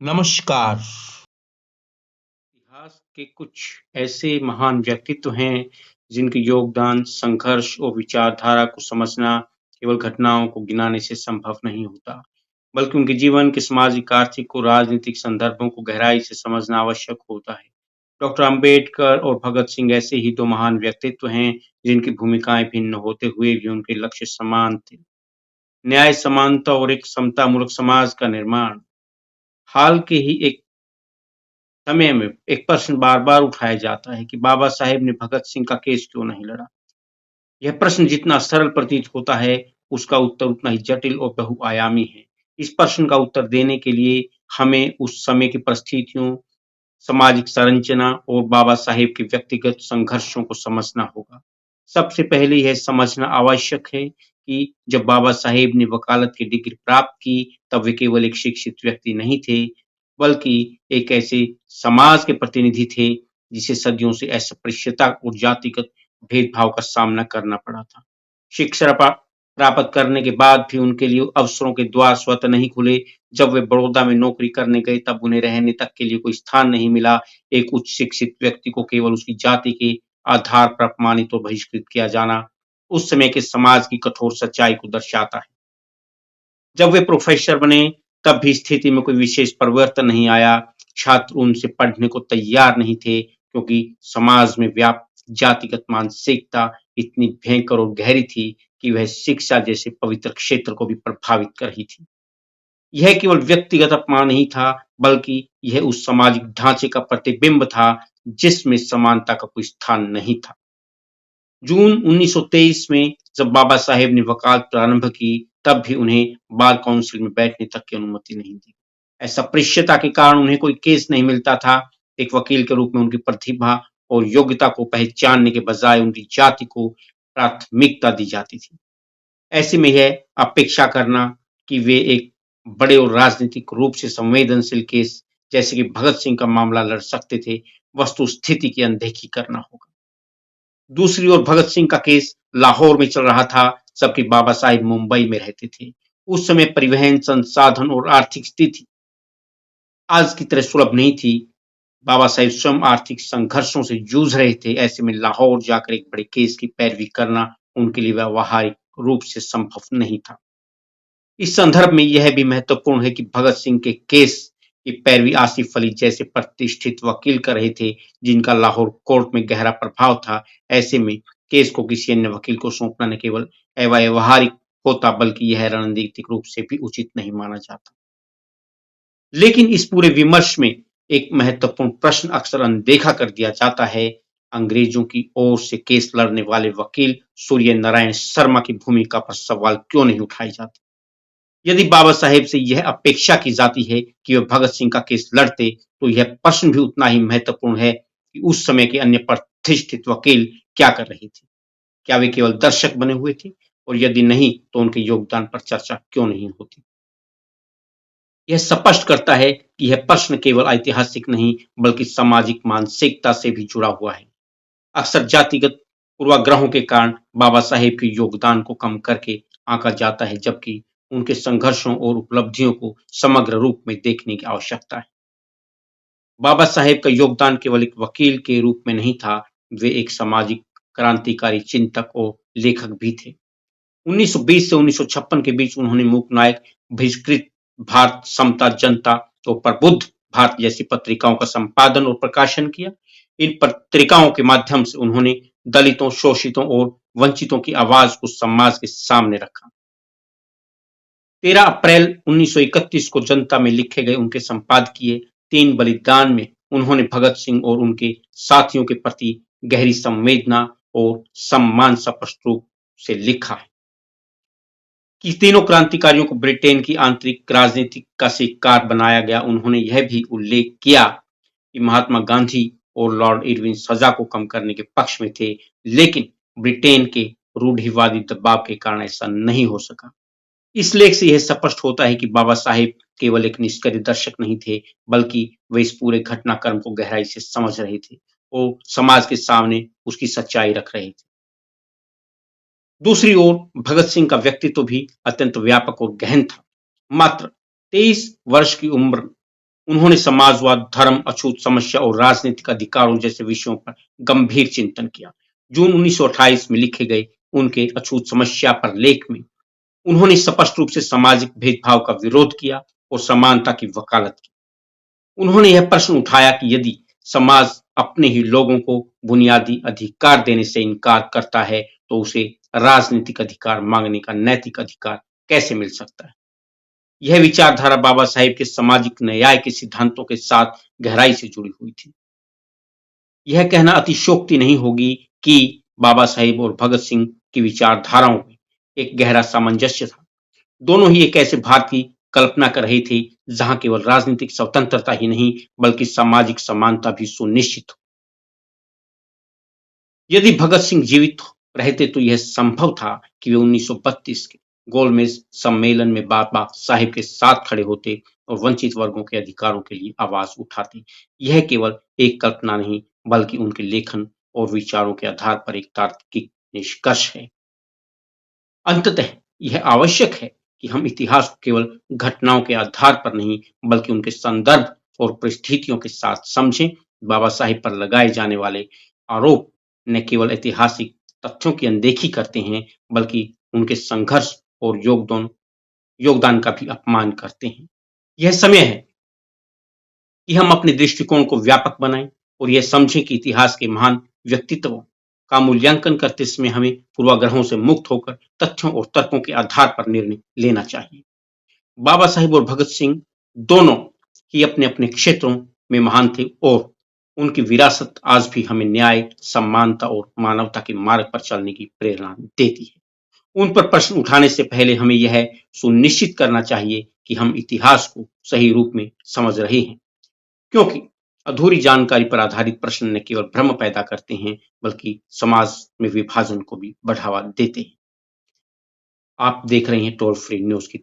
नमस्कार। इतिहास के कुछ ऐसे महान व्यक्तित्व हैं जिनके योगदान, संघर्ष और विचारधारा को समझना केवल घटनाओं को गिनाने से संभव नहीं होता, बल्कि उनके जीवन के सामाजिक, आर्थिक और राजनीतिक संदर्भों को गहराई से समझना आवश्यक होता है। डॉक्टर अंबेडकर और भगत सिंह ऐसे ही दो महान व्यक्तित्व हैं जिनकी भूमिकाएं भिन्न होते हुए भी उनके लक्ष्य समान थे। न्याय, समानता और एक समतामूलक समाज का निर्माण। हाल के ही एक समय में एक प्रश्न बार-बार उठाया जाता है कि बाबा साहेब ने भगत सिंह का केस क्यों नहीं लड़ा? यह प्रश्न जितना सरल प्रतीत होता है, उसका उत्तर उतना ही जटिल और बहुआयामी है। इस प्रश्न का उत्तर देने के लिए हमें उस समय की परिस्थितियों, सामाजिक संरचना और बाबा साहेब के व्यक्तिगत संघर्षों को समझना होगा। सबसे पहले यह समझना आवश्यक है कि जब बाबा साहेब ने वकालत की डिग्री प्राप्त की, तब वे केवल एक शिक्षित व्यक्ति नहीं थे, बल्कि एक ऐसे समाज के प्रतिनिधि थे, जिसे सदियों से अस्पृश्यता और जातिगत भेदभाव का सामना करना पड़ा था। शिक्षा प्राप्त करने के बाद भी उनके लिए अवसरों के द्वार स्वतः नहीं खुले। जब वे बड़ौदा में नौकरी करने गए, तब उन्हें रहने तक के लिए कोई स्थान नहीं मिला। एक उच्च शिक्षित व्यक्ति को केवल उसकी जाति के आधार पर अपमानित और बहिष्कृत किया जाना, उस समय के समाज की कठोर सच्चाई को दर्शाता है। जब वे प्रोफेसर बने, तब भी स्थिति में कोई विशेष परिवर्तन नहीं आया। छात्र उनसे पढ़ने को तैयार नहीं थे, क्योंकि समाज में व्याप्त जातिगत मानसिकता इतनी भयंकर और गहरी थी कि वह शिक्षा जैसे पवित्र क्षेत्र को भी प्रभावित कर रही थी। यह केवल व्यक्तिगत अपमान नहीं था, बल्कि यह उस सामाजिक ढांचे का प्रतिबिंब था जिसमें समानता का कोई स्थान नहीं था। जून 1923 में जब बाबा साहेब ने वकालत प्रारंभ की, तब भी उन्हें बार काउंसिल में बैठने तक की अनुमति नहीं दी। अस्पृश्यता के कारण उन्हें कोई केस नहीं मिलता था। एक वकील के रूप में उनकी प्रतिभा और योग्यता को पहचानने के बजाय उनकी जाति को प्राथमिकता दी जाती थी। ऐसे में यह अपेक्षा करना कि वे एक बड़े और राजनीतिक रूप से संवेदनशील केस, जैसे कि भगत सिंह का मामला, लड़ सकते थे, वस्तु स्थिति की अनदेखी करना होगा। दूसरी ओर भगत सिंह का केस लाहौर में चल रहा था, जबकि बाबा साहेब मुंबई में रहते थे। उस समय परिवहन, संसाधन और आर्थिक स्थिति आज की तरह सुलभ नहीं थी। बाबा साहेब स्वयं आर्थिक संघर्षों से जूझ रहे थे। ऐसे में लाहौर जाकर एक बड़े केस की पैरवी करना उनके लिए व्यावहारिक रूप से संभव नहीं था। इस संदर्भ में यह भी महत्वपूर्ण है कि भगत सिंह के केस की पैरवी आसिफ अली जैसे प्रतिष्ठित वकील कर रहे थे, जिनका लाहौर कोर्ट में गहरा प्रभाव था। ऐसे में केस को किसी अन्य वकील को सौंपना न केवल अव्यावहारिक होता, बल्कि यह रणनीतिक रूप से भी उचित नहीं माना जाता। लेकिन इस पूरे विमर्श में एक महत्वपूर्ण प्रश्न अक्सर अनदेखा कर दिया जाता है। अंग्रेजों की ओर से केस लड़ने वाले वकील सूर्य नारायण शर्मा की भूमिका पर सवाल क्यों नहीं उठाए जाते? यदि बाबा साहेब से यह अपेक्षा की जाती है कि वे भगत सिंह का केस लड़ते, तो यह प्रश्न भी उतना ही महत्वपूर्ण है कि उस समय के अन्य प्रतिष्ठित वकील क्या कर रहे थे? क्या वे केवल दर्शक बने हुए थे? और यदि नहीं, तो उनके योगदान पर चर्चा क्यों नहीं होती? यह स्पष्ट करता है कि यह प्रश्न केवल ऐतिहासिक नहीं, बल्कि सामाजिक मानसिकता से भी जुड़ा हुआ है। अक्सर जातिगत पूर्वाग्रहों के कारण बाबा साहेब के योगदान को कम करके आंका जाता है, जबकि उनके संघर्षों और उपलब्धियों को समग्र रूप में देखने की आवश्यकता है। बाबा साहेब का योगदान केवल एक वकील के रूप में नहीं था, वे एक सामाजिक क्रांतिकारी चिंतक और लेखक भी थे। 1920 से 1956 के बीच उन्होंने मूक नायक, बहिष्कृत भारत, समता, जनता और प्रबुद्ध भारत जैसी पत्रिकाओं का संपादन और प्रकाशन किया। इन पत्रिकाओं के माध्यम से उन्होंने दलितों, शोषितों और वंचितों की आवाज को समाज के सामने रखा। 13 अप्रैल 1931 को जनता में लिखे गए उनके संपादकीय तीन बलिदान में उन्होंने भगत सिंह और उनके साथियों के प्रति गहरी संवेदना और सम्मान स्पष्ट रूप से लिखा है कि तीनों क्रांतिकारियों को ब्रिटेन की आंतरिक राजनीति का शिकार बनाया गया। उन्होंने यह भी उल्लेख किया कि महात्मा गांधी और लॉर्ड इरविन सजा को कम करने के पक्ष में थे, लेकिन ब्रिटेन के रूढ़िवादी दबाव के कारण ऐसा नहीं हो सका। इस लेख से यह स्पष्ट होता है कि बाबा साहेब केवल एक निष्क्रिय दर्शक नहीं थे, बल्कि वे इस पूरे घटनाक्रम को गहराई से समझ रहे थे और समाज के सामने उसकी सच्चाई रख रहे थे। दूसरी ओर भगत सिंह का व्यक्तित्व भी अत्यंत व्यापक और गहन था। मात्र 23 वर्ष की उम्र उन्होंने समाजवाद, धर्म, अछूत समस्या और राजनीतिक अधिकारों जैसे विषयों पर गंभीर चिंतन किया। जून 1928 में लिखे गए उनके अछूत समस्या पर लेख में उन्होंने स्पष्ट रूप से सामाजिक भेदभाव का विरोध किया और समानता की वकालत की। उन्होंने यह प्रश्न उठाया कि यदि समाज अपने ही लोगों को बुनियादी अधिकार देने से इनकार करता है, तो उसे राजनीतिक अधिकार मांगने का नैतिक अधिकार कैसे मिल सकता है। यह विचारधारा बाबा साहेब के सामाजिक न्याय के सिद्धांतों के साथ गहराई से जुड़ी हुई थी। यह कहना अतिशयोक्ति नहीं होगी कि बाबा साहेब और भगत सिंह की विचारधाराओं में एक गहरा सामंजस्य था। दोनों ही एक ऐसे भारत की कल्पना कर रहे थे जहां केवल राजनीतिक स्वतंत्रता ही नहीं बल्कि सामाजिक समानता भी सुनिश्चित हो। यदि भगत सिंह जीवित रहते तो यह संभव था कि वे 1932 के गोलमेज सम्मेलन में बाबा साहेब के साथ खड़े होते और वंचित वर्गों के अधिकारों के लिए आवाज उठाते। यह केवल एक कल्पना नहीं बल्कि उनके लेखन और विचारों के आधार पर एक तार्किक निष्कर्ष है। अंततः यह आवश्यक है कि हम इतिहास को केवल घटनाओं के आधार पर नहीं बल्कि उनके संदर्भ और परिस्थितियों के साथ समझें। बाबा साहेब पर लगाए जाने वाले आरोप न केवल ऐतिहासिक तथ्यों की अनदेखी करते हैं बल्कि उनके संघर्ष और योगदान का भी अपमान करते हैं। यह समय है कि हम अपने दृष्टिकोण को व्यापक बनाएं और यह समझें कि इतिहास के महान व्यक्तित्वों का मूल्यांकन करते समय हमें पूर्वाग्रहों से मुक्त होकर तथ्यों और तर्कों के आधार पर निर्णय लेना चाहिए। बाबा साहेब और भगत सिंह दोनों ही अपने अपने क्षेत्रों में महान थे और उनकी विरासत आज भी हमें न्याय, समानता और मानवता के मार्ग पर चलने की प्रेरणा देती है। उन पर प्रश्न उठाने से पहले हमें यह सुनिश्चित करना चाहिए कि हम इतिहास को सही रूप में समझ रहे हैं, क्योंकि अधूरी जानकारी पर आधारित प्रश्न न केवल भ्रम पैदा करते हैं बल्कि समाज में विभाजन को भी बढ़ावा देते हैं। आप देख रहे हैं टोल फ्री न्यूज की